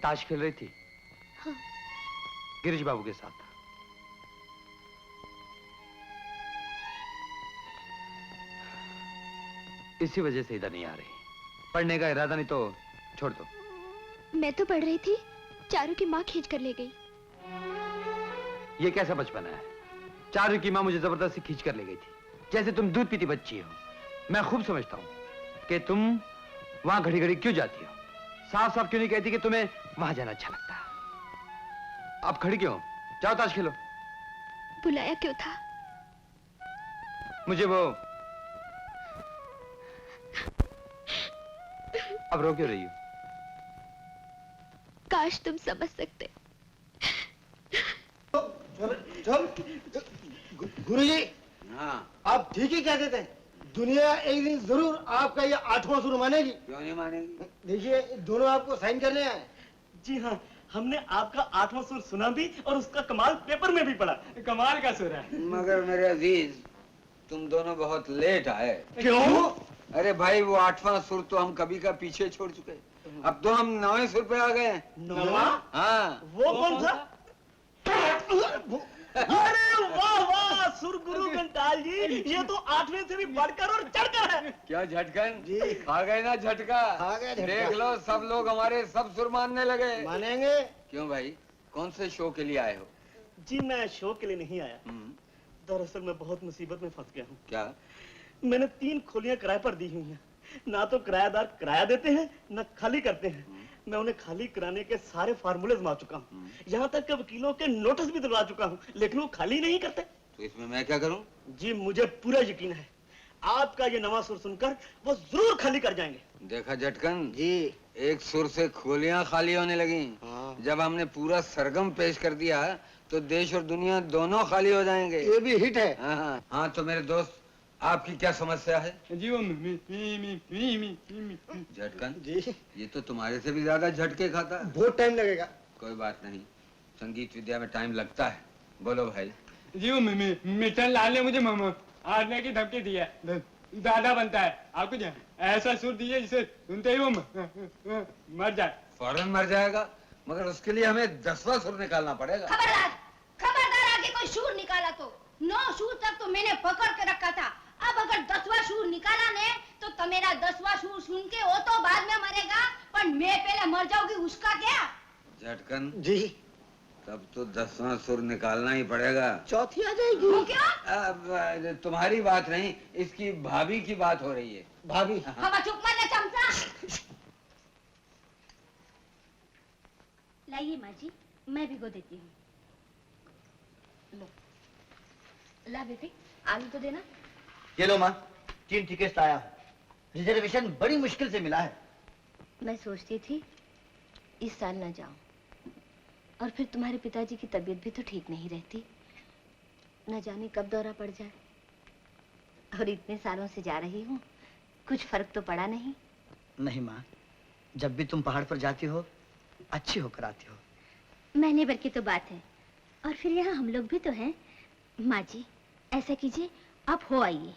ताश खेल रही थी? हाँ। गिरीश बाबू के साथ। इसी वजह से इधर नहीं आ रही। पढ़ने का इरादा नहीं तो छोड़ दो। मैं तो पढ़ रही थी, चारू की माँ खींच कर ले गई। ये कैसा बचपना है? चारू की माँ मुझे जबरदस्ती खींच कर ले गई थी, जैसे तुम दूध पीती बच्ची हो। मैं खूब समझता हूँ कि तुम वहां घड़ी घड़ी क्यों जाती हो। साफ साफ क्यों नहीं कहती कि तुम्हें वहां जाना अच्छा लगता है? अब खड़ी क्यों? जाओ ताश खेलो। बुलाया क्यों था? मुझे वो अब रो क्यों रही हो? काश तुम समझ सकते। गुरुजी, हाँ, आप ठीक ही कहते थे। दुनिया एक दिन जरूर आपका ये 8वां सुर मानेगी। क्यों नहीं मानेगी? देखिए, दोनों आपको साइन करने आए। जी हाँ, हमने आपका 8वां सुर सुना भी और उसका कमाल पेपर में भी पढ़ा। कमाल का सुर है। मगर मेरे अजीज, तुम दोनों बहुत लेट आए। क्यों? अरे भाई, वो 8वां सुर तो हम कभी का पीछे छोड़ चुके। अब तो हम 9वें सुर पे आ गए। 9वां? हाँ। वो कौन सा? अरे वाह वाह, सुर गुरु घंटाल जी, ये तो 8वें से भी बढ़कर और चढ़कर है। क्या झटकन जी? आ गए ना झटका? आ गया झटका। देख लो, सब लोग हमारे सब सुर मानने लगे। मानेंगे? क्यों भाई, कौन से शो के लिए आए हो? जी, मैं शो के लिए नहीं आया। दरअसल मैं बहुत मुसीबत में फंस गया हूँ। क्या? मैंने 3 खोलियां किराए पर दी हुई हैं। ना तो किराएदार किराया देते हैं, ना खाली करते हैं। मैं उन्हें खाली कराने के सारे फार्मूले जमा चुका हूँ, यहाँ तक कि वकीलों के नोटिस भी दिलवा चुका हूँ, लेकिन वो खाली नहीं करते। तो इसमें मैं क्या करूँ? जी, मुझे पूरा यकीन है आपका ये नवा सुर सुनकर वो जरूर खाली कर जाएंगे। देखा झटकन जी, एक सुर से खोलियां खाली होने लगी। हाँ। जब हमने पूरा सरगम पेश कर दिया तो देश और दुनिया दोनों खाली हो जाएंगे। ये भी हिट है। हाँ हाँ हाँ। तो मेरे दोस्त, आपकी क्या समस्या है? जी, वो झटकन जी, ये तो तुम्हारे से भी ज्यादा झटके खाता है। बहुत टाइम लगेगा। कोई बात नहीं, संगीत विद्या में टाइम लगता है। बोलो भाई। जी, वो मिस्टर लाल ने मुझे हारने की धमकी दी है। दादा बनता है, आप कुछ ऐसा सुर दीजिए जिसे सुनते ही वो मर जाए। फौरन मर जाएगा, मगर उसके लिए हमें 10वां सुर निकालना पड़ेगा। खबरदार, खबरदार, आगे कोई शूर निकाला तो 9 शूर तक तो मैंने पकड़ के रखा था। अब अगर 10वां शूर निकाला ने तो तमेरा 10वां शूर सुन के वो तो बाद में मरेगा, पर मैं पहले मर जाऊंगी, उसका क्या? झटकन जी, तब तो 10वां सुर निकालना ही पड़ेगा। चौथी आ जाएगी। वो क्या? अब तुम्हारी बात नहीं, इसकी भाभी की बात हो रही है। भाभी? हवा चुप मत चमचा। लाइए माँ जी, मैं भिगो देती हूँ। लो, ला बेटे, आलू तो देना। ये लो माँ, 3 टिकट लाया हूँ। रिजर्वेशन बड़ी मुश्किल से मिला है। मैं सोचती थी इस साल ना जाऊं, और फिर तुम्हारे पिताजी की तबीयत भी तो ठीक नहीं रहती, न जाने कब दौरा पड़ जाए। और इतने सालों से जा रही हूँ, कुछ फर्क तो पड़ा नहीं। नहीं माँ, जब भी तुम पहाड़ पर जाती हो अच्छी होकर आती हो। महीने भर की तो बात है, और फिर यहाँ हम लोग भी तो हैं। माँ जी, ऐसा कीजिए, आप हो आइए,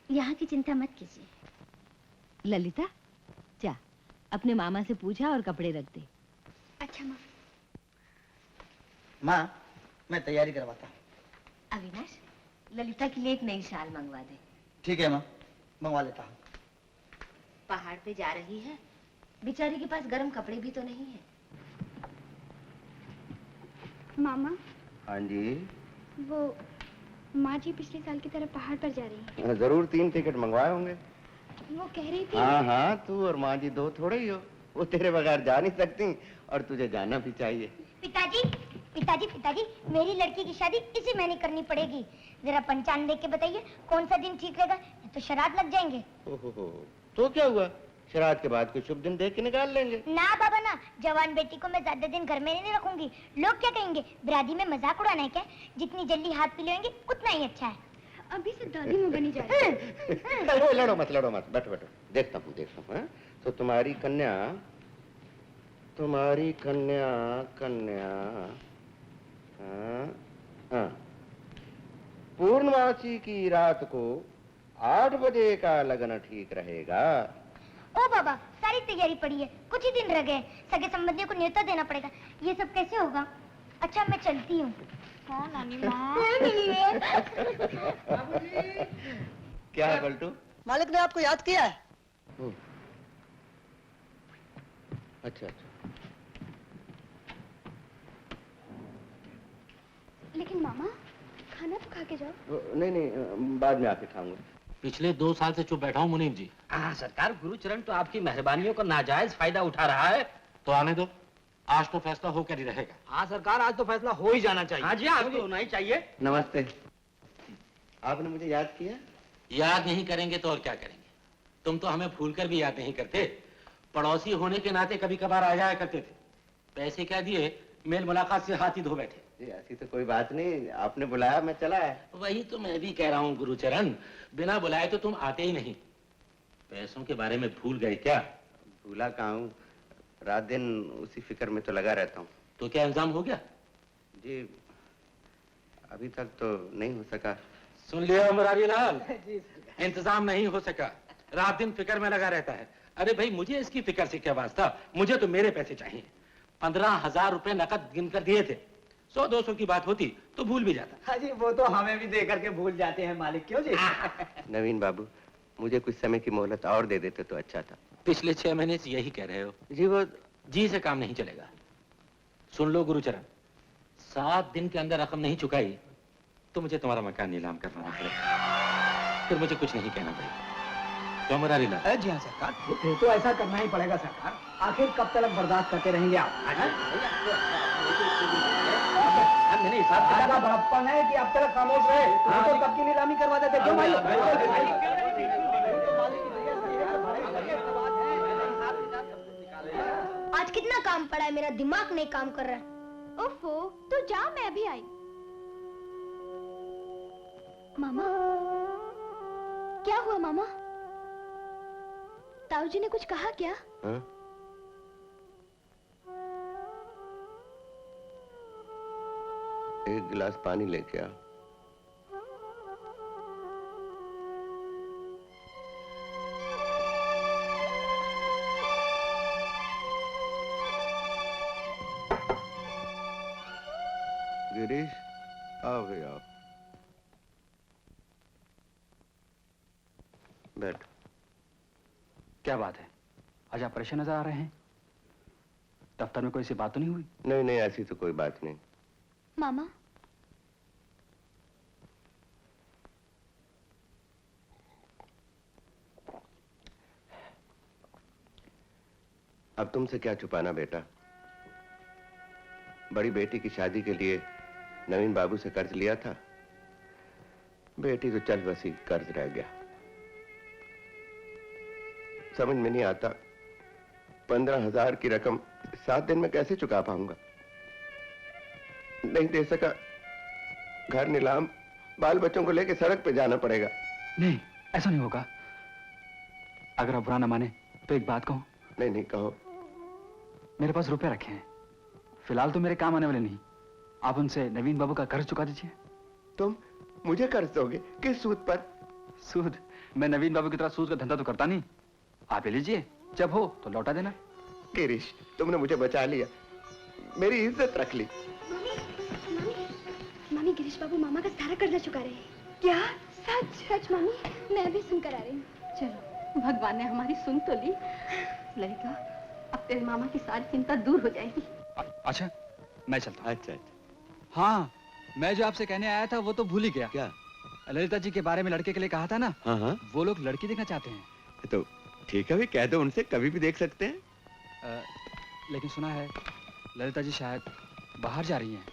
यहाँ की चिंता मत कीजिए। ललिता, जा अपने मामा से पूछा और कपड़े रख दे। अच्छा माँ। माँ, मैं तैयारी करवाता हूँ। अविनाश, ललिता के लिए एक नई शाल मंगवा दे। ठीक है माँ, मंगवा लेता हूँ। पहाड़ पे जा रही है, बेचारी के पास गर्म कपड़े भी तो नहीं है। मामा, हाँ जी। वो माँ जी पिछले साल की तरह पहाड़ पर जा रही हैं। जरूर 3 टिकट मंगवाए होंगे। वो कह रही थी। हाँ हाँ, तू और माँ जी 2 थोड़े ही हो। वो तेरे बगैर जा नहीं सकती, और तुझे जाना भी चाहिए। पिताजी, पिताजी, पिताजी, मेरी लड़की की शादी इसी महीने करनी पड़ेगी। जरा पंचांग देख के बताइए कौन सा दिन ठीक रहेगा, तो शराध लग जाएंगे। ओहो, तो क्या हुआ, शराध के बाद कोई शुभ दिन देख के निकाल लेंगे। ना बाबा ना, जवान बेटी को मैं ज्यादा दिन घर में नहीं रखूंगी। लोग क्या कहेंगे, बिरादरी में मजाक उड़ाना है क्या? जितनी जल्दी हाथ पी लेंगे उतना ही अच्छा है। अभी से दादी मुँह बनी जा रही है। लड़ो मत, लड़ो मत, बैठो बैठो, देखता हूँ। तो तुम्हारी कन्या पूर्णमासी की रात को 8 बजे का लगन ठीक रहेगा। ओ बाबा, सारी तैयारी पड़ी है, कुछ ही दिन रह गए। सगे संबंधियों को न्योता देना पड़ेगा। ये सब कैसे होगा? अच्छा मैं चलती हूँ। हाँ नानी माँ। क्या है पलटू? मालिक ने आपको याद किया है। अच्छा अच्छा। लेकिन मामा खाना तो खा के जाओ। नहीं नहीं, बाद में आके खाऊंगा। पिछले 2 साल से चुप बैठा हूँ मुनीम जी। हाँ सरकार, गुरुचरण तो आपकी मेहरबानियों का नाजायज फायदा उठा रहा है। तो आने दो, आज तो फैसला होकर ही रहेगा। हाँ सरकार, आज तो फैसला हो ही जाना चाहिए। हाँ जी, आज तो होना ही चाहिए। नमस्ते। आपने मुझे याद किया? याद नहीं करेंगे तो और क्या करेंगे? तुम तो हमें भूलकर भी याद नहीं करते। पड़ोसी होने के नाते कभी कभार आ जाया करते थे। पैसे क्या दिए, मेल मुलाकात से हाथ ही धो बैठे। ऐसी तो कोई बात नहीं, आपने बुलाया मैं चला है। वही तो मैं भी कह रहा हूँ गुरुचरण, बिना बुलाए तो तुम आते ही नहीं। पैसों के बारे में भूल गए क्या? भूला कहाँ हूँ, रात दिन उसी फिक्र में तो लगा रहता हूँ। तो क्या इंतजाम हो गया? जी अभी तक तो नहीं हो सका। सुन लिया मुरारी लाल, इंतजाम नहीं हो सका, रात दिन फिक्र में लगा रहता है। अरे भाई, मुझे इसकी फिक्र से क्या वास्ता, मुझे तो मेरे पैसे चाहिए। 15,000 रुपए नकद गिन कर दिए थे। 100-200 की बात होती तो भूल भी जाता। हाँ जी, वो तो हमें भी दे करके भूल जाते हैं मालिक, क्यों जी? नवीन बाबू, मुझे कुछ समय की मोहलत और दे देते तो अच्छा था। पिछले 6 महीने से यही कह रहे हो। जी वो जी से काम नहीं चलेगा। सुन लो गुरुचरण, 7 दिन के अंदर रकम नहीं चुकाई तो मुझे तुम्हारा मकान नीलाम करवाना पड़ेगा। फिर मुझे कुछ नहीं कहना पड़ेगा। तो मुरारी लाल। जी हाँ सरकार, फिर तो ऐसा करना ही पड़ेगा सरकार। आखिर कब तक बर्दाश्त करते रहेंगे आप? नहीं, साहब बड़प्पन है कि अब तक खामोश रहे। तो कब की नीलामी करवा देते? क्यों भाई? आज कितना काम पड़ा है, मेरा दिमाग नहीं काम कर रहा है। ओफो, तो जा, मैं अभी आई। मामा, क्या हुआ मामा? ताऊजी ने कुछ कहा क्या? हाँ? एक गिलास पानी लेके आ। गिरीश, आओ भाई आओ, बैठ। क्या बात है, आज आप परेशान नजर आ रहे हैं? दफ्तर में कोई सी बात तो नहीं हुई? नहीं नहीं, ऐसी तो कोई बात नहीं। मामा, अब तुमसे क्या छुपाना बेटा। बड़ी बेटी की शादी के लिए नवीन बाबू से कर्ज लिया था। बेटी तो चल बसी कर्ज रह गया। समझ में नहीं आता 15,000 की रकम 7 दिन में कैसे चुका पाऊंगा। नहीं दे सका, घर नीलाम, बाल बच्चों को लेकर सड़क पे जाना पड़ेगा। नहीं, ऐसा नहीं होगा। अगर आप बुरा ना माने तो एक बात कहूं। नहीं नहीं कहो। मेरे पास रुपए रखे हैं, फिलहाल तो मेरे काम आने वाले नहीं। आप उनसे नवीन बाबू का कर्ज चुका दीजिए। तुम मुझे कर्ज दोगे? किस सूद पर? सूद? मैं नवीन बाबू की तरह सूद का धंधा तो करता नहीं। आप ले लीजिए, जब हो तो लौटा देना। गिरीश, तुमने मुझे बचा लिया, मेरी इज्जत रख ली। मामी, गिरीश बाबू मामा का सारा कर्जा चुका रहे हैं। क्या? सच? सच मामी, मैं अभी सुनकर आ रही हूँ। चलो, भगवान ने हमारी सुन तो ली। ललिता, अब तेरे मामा की सारी चिंता दूर हो जाएगी। अच्छा, मैं चलता हूँ। अच्छा अच्छा। हाँ, मैं जो आपसे कहने आया था वो तो भूल ही गया। क्या? ललिता जी के बारे में लड़के के लिए कहा था ना। हाँ हाँ, वो लोग लड़की देखना चाहते हैं। तो ठीक है, भी कह दो उनसे, कभी भी देख सकते हैं। लेकिन सुना है ललिता जी शायद बाहर जा रही हैं।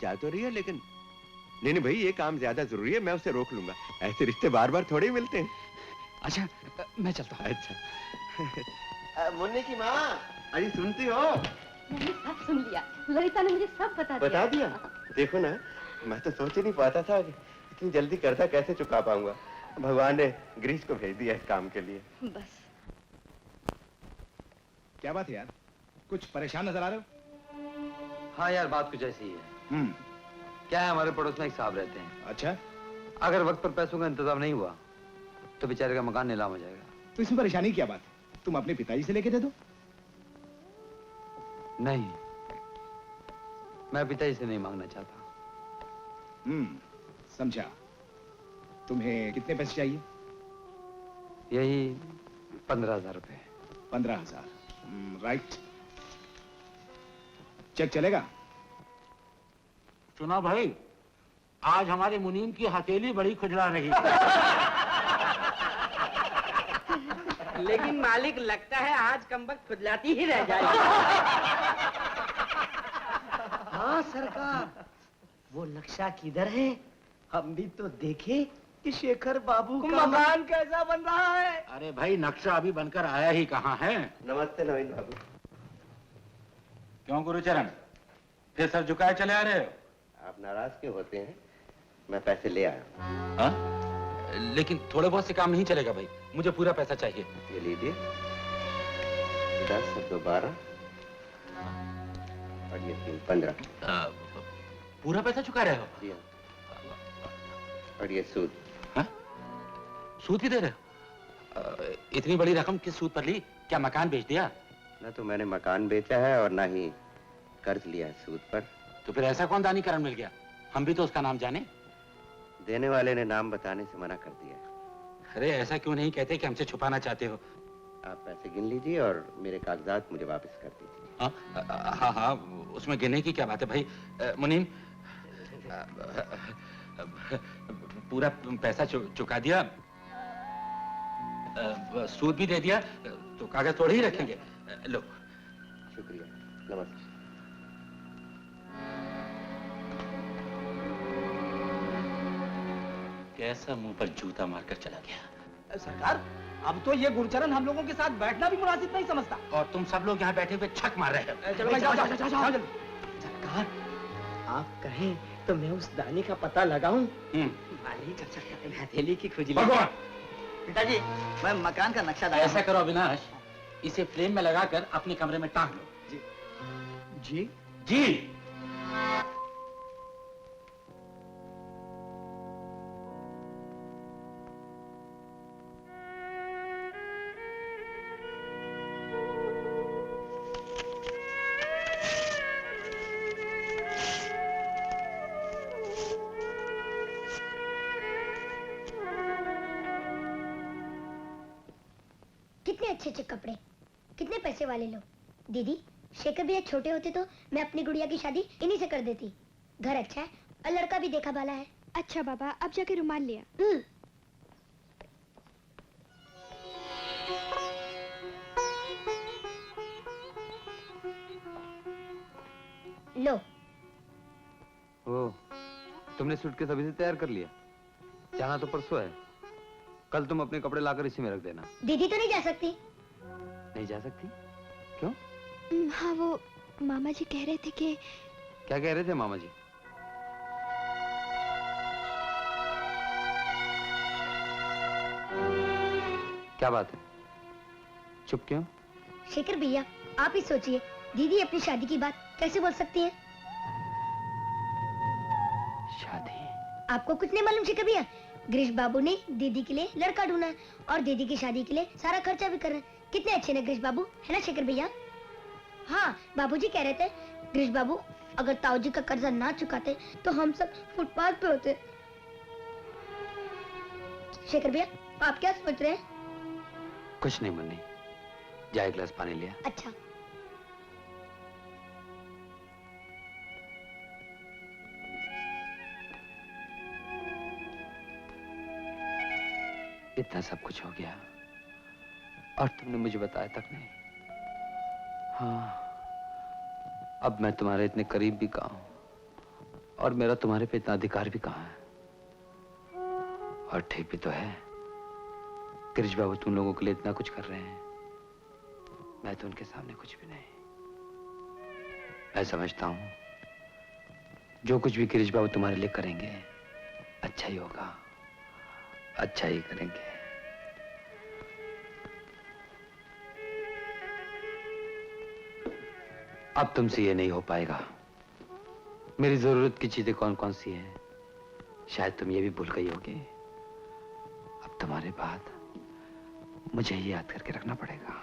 जा तो रही है, लेकिन नहीं नहीं भाई, ये काम ज्यादा जरूरी है, मैं उसे रोक लूंगा। ऐसे रिश्ते बार बार थोड़े ही मिलते हैं। अच्छा, मैं चलता हूँ। अच्छा। मुन्नी की माँ, अरे सुनती हो? मैंने सब सुन लिया, ललिता ने मुझे सब बता दिया। देखो ना, मैं तो सोच ही नहीं पाता था कि इतनी जल्दी कर्जा कैसे चुका पाऊंगा। भगवान ने गिरीश को भेज दिया इस काम के लिए। बस। क्या बात है यार, कुछ परेशान नजर आ रहे हो? हाँ यार, बात कुछ ऐसी ही है। क्या है, हमारे पड़ोस में एक साहब रहते हैं। अच्छा। अगर वक्त पर पैसों का इंतजाम नहीं हुआ तो बेचारे का मकान नीलाम हो जाएगा। तो इसमें परेशानी क्या बात है? तुम अपने पिताजी से लेके दे दो। नहीं, मैं पिताजी से नहीं मांगना चाहता। समझा। तुम्हें कितने पैसे चाहिए? यही 15,000 रुपए। 15,000। राइट। चेक चलेगा? सुना भाई, आज हमारे मुनीम की हथेली बड़ी खुजला रही। लेकिन मालिक लगता है आज कमबख्त खुजलाती ही रह जाएगी। हाँ सरकार, वो नक्शा किधर है? हम भी तो देखे कि शेखर बाबू का मकान कैसा बन रहा है। अरे भाई, नक्शा अभी बनकर आया ही कहाँ है। नमस्ते नवीन बाबू। क्यों गुरुचरण, फिर सर झुकाए चले आ रहे हो? आप नाराज क्यों होते हैं? मैं पैसे ले आया। हाँ? लेकिन थोड़े बहुत से काम नहीं चलेगा भाई, मुझे पूरा पैसा चाहिए। ये लीजिए, 10 और 2 12 और ये 3 15। पूरा पैसा चुका रहे हो? जी हाँ। और ये सूद। हाँ? सूद ही दे रहे हो? इतनी बड़ी रकम किस सूद पर ली? क्या मकान बेच दिया? ना तो मैंने मकान बेचा है और ना ही कर्ज लिया है सूद पर। तो फिर ऐसा कौन दानीकरण मिल गया? हम भी तो उसका नाम जाने। देने वाले ने नाम बताने से मना कर दिया। अरे ऐसा क्यों नहीं कहते कि हमसे छुपाना चाहते हो? आप पैसे गिन लीजिए और मेरे कागजात मुझे वापस कर दीजिए। हाँ हाँ, उसमें गिनने की क्या बात है भाई। मुनीम, पूरा पैसा चुका दिया, सूद भी दे दिया, तो कागज थोड़े ही रखेंगे। लो। शुक्रिया, नमस्ते। कैसा मुंह पर जूता मारकर चला गया। सरकार, अब तो ये गुरचरण हम लोगों के साथ बैठना भी मुनासिब नहीं समझता। और तुम सब लोग यहाँ बैठे हुए छक मार रहे हो। चलो भाई, जाओ। सरकार, आप कहें तो मैं उस दानी का पता लगाऊं? मालिक, हथेली की खुजली। पिताजी, मैं मकान का नक्शा लाया। ऐसा करो अविनाश, इसे फ्रेम में लगाकर अपने कमरे में टांग लो। जी जी। कितने अच्छे अच्छे कपड़े, कितने पैसे वाले लोग। दीदी, शेखर भैया छोटे होते तो मैं अपनी गुड़िया की शादी इन्हीं से कर देती। घर अच्छा है और लड़का भी देखा भाला है। अच्छा बाबा, अब जाके रुमाल लिया। लो। ओ, तुमने सूटकेस अभी से तैयार कर लिया? जाना तो परसों है। कल तुम अपने कपड़े लाकर इसी में रख देना। दीदी तो नहीं जा सकती। नहीं जा सकती? क्यों? हाँ, वो मामा जी कह रहे थे कि। क्या कह रहे थे मामा जी? क्या बात है? चुप क्यों? शेखर भैया, आप ही सोचिए, दीदी अपनी शादी की बात कैसे बोल सकती हैं? शादी? आपको कुछ नहीं मालूम शेखर भैया? गिरीश बाबू ने दीदी के लिए लड़का ढूंढा है और दीदी की शादी के लिए सारा खर्चा भी कर रहे हैं। कितने अच्छे ने गिरीश बाबू, है ना शेखर भैया? हाँ, बाबूजी कह रहे थे गिरीश बाबू अगर ताऊजी का कर्जा ना चुकाते तो हम सब फुटपाथ पे होते। शेखर भैया, आप क्या सोच रहे हैं? कुछ नहीं मुन्नी, जा एक गिलास पानी लिया। अच्छा। इतना सब कुछ हो गया और तुमने मुझे बताया तक नहीं। हाँ, अब मैं तुम्हारे इतने करीब भी कहाँ हूं और मेरा तुम्हारे पे इतना अधिकार भी कहाँ है। और ठीक भी तो है, गिरीश बाबू तुम लोगों के लिए इतना कुछ कर रहे हैं, मैं तो उनके सामने कुछ भी नहीं। मैं समझता हूं जो कुछ भी गिरीश बाबू तुम्हारे लिए करेंगे अच्छा ही होगा, अच्छा ही करेंगे। अब तुमसे ये नहीं हो पाएगा। मेरी जरूरत की चीजें कौन कौन सी हैं शायद तुम ये भी भूल गई होगी। अब तुम्हारे बाद मुझे ये याद करके रखना पड़ेगा।